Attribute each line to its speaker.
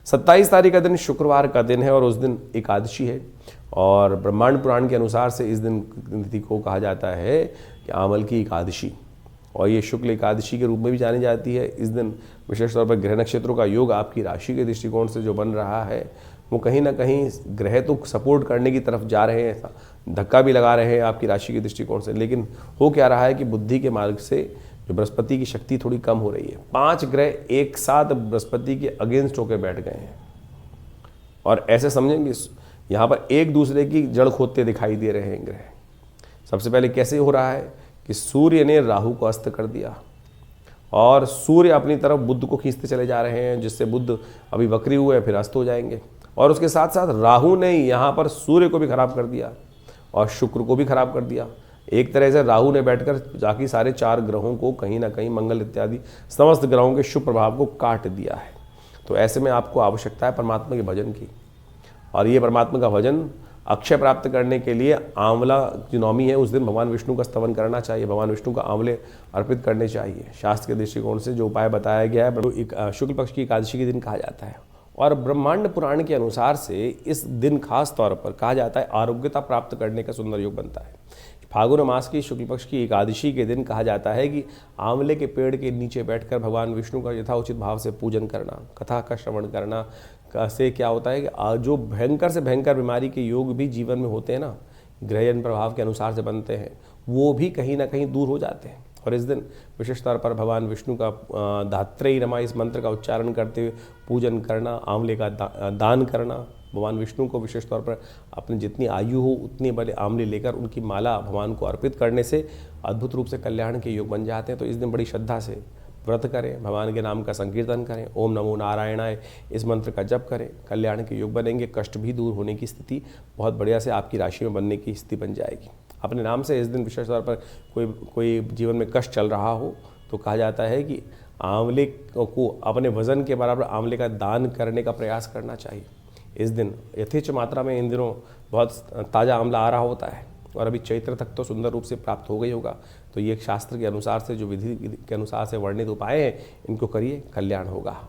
Speaker 1: 27 तारीख का दिन शुक्रवार का दिन है और उस दिन एकादशी है। और ब्रह्मांड पुराण के अनुसार से इस दिन तिथि को कहा जाता है कि आंवल की एकादशी, और ये शुक्ल एकादशी के रूप में भी जानी जाती है। इस दिन विशेष तौर पर ग्रह नक्षत्रों का योग आपकी राशि के दृष्टिकोण से जो बन रहा है वो कहीं ना कहीं ग्रह तो सपोर्ट करने की तरफ जा रहे हैं, धक्का भी लगा रहे हैं आपकी राशि के दृष्टिकोण से, लेकिन हो क्या रहा है कि बुद्धि के मार्ग से जो बृहस्पति की शक्ति थोड़ी कम हो रही है। 5 ग्रह एक साथ बृहस्पति के अगेंस्ट होकर बैठ गए हैं और ऐसे समझेंगे यहाँ पर एक दूसरे की जड़ खोदते दिखाई दे रहे हैं ग्रह। सबसे पहले कैसे हो रहा है कि सूर्य ने राहु को अस्त कर दिया और सूर्य अपनी तरफ बुध को खींचते चले जा रहे हैं, जिससे बुध अभी वक्री हुए फिर अस्त हो जाएंगे। और उसके साथ साथ राहु ने यहाँ पर सूर्य को भी खराब कर दिया और शुक्र को भी खराब कर दिया। एक तरह से राहु ने बैठकर जाके सारे 4 ग्रहों को कहीं ना कहीं मंगल इत्यादि समस्त ग्रहों के शुभ प्रभाव को काट दिया है। तो ऐसे में आपको आवश्यकता है परमात्मा के भजन की, और ये परमात्मा का भजन अक्षय प्राप्त करने के लिए आंवला जो नवमी है उस दिन भगवान विष्णु का स्तवन करना चाहिए, भगवान विष्णु को आंवले अर्पित करने चाहिए। शास्त्र के दृष्टिकोण से जो उपाय बताया गया है, शुक्ल पक्ष की एकादशी के दिन कहा जाता है। और ब्रह्मांड पुराण के अनुसार से इस दिन खास तौर पर कहा जाता है आरोग्यता प्राप्त करने का सुंदर योग बनता है। फागुन मास की शुक्ल पक्ष की एकादशी के दिन कहा जाता है कि आंवले के पेड़ के नीचे बैठकर भगवान विष्णु का यथाउचित भाव से पूजन करना, कथा का श्रवण करना से क्या होता है कि जो भयंकर से भयंकर बीमारी के योग भी जीवन में होते हैं ना, ग्रहण प्रभाव के अनुसार से बनते हैं, वो भी कहीं ना कहीं दूर हो जाते हैं। और इस दिन विशेष तौर पर भगवान विष्णु का धात्रेयी नमः इस मंत्र का उच्चारण करते हुए पूजन करना, आंवले का दान करना, भगवान विष्णु को विशेष तौर पर अपनी जितनी आयु हो उतनी बड़े आंवले लेकर उनकी माला भगवान को अर्पित करने से अद्भुत रूप से कल्याण के योग बन जाते हैं। तो इस दिन बड़ी श्रद्धा से व्रत करें, भगवान के नाम का संकीर्तन करें, ओम नमो नारायणाय इस मंत्र का जप करें, कल्याण के योग बनेंगे, कष्ट भी दूर होने की स्थिति बहुत बढ़िया से आपकी राशि में बनने की स्थिति बन जाएगी। अपने नाम से इस दिन विशेष तौर पर कोई जीवन में कष्ट चल रहा हो तो कहा जाता है कि आंवले को अपने वजन के बराबर आंवले का दान करने का प्रयास करना चाहिए। इस दिन यथेच्छ मात्रा में इन दिनों बहुत ताज़ा आंवला आ रहा होता है और अभी चैत्र तक तो सुंदर रूप से प्राप्त हो गई होगा। तो ये शास्त्र के अनुसार से जो विधि के अनुसार से वर्णित उपाय हैं इनको करिए, कल्याण होगा।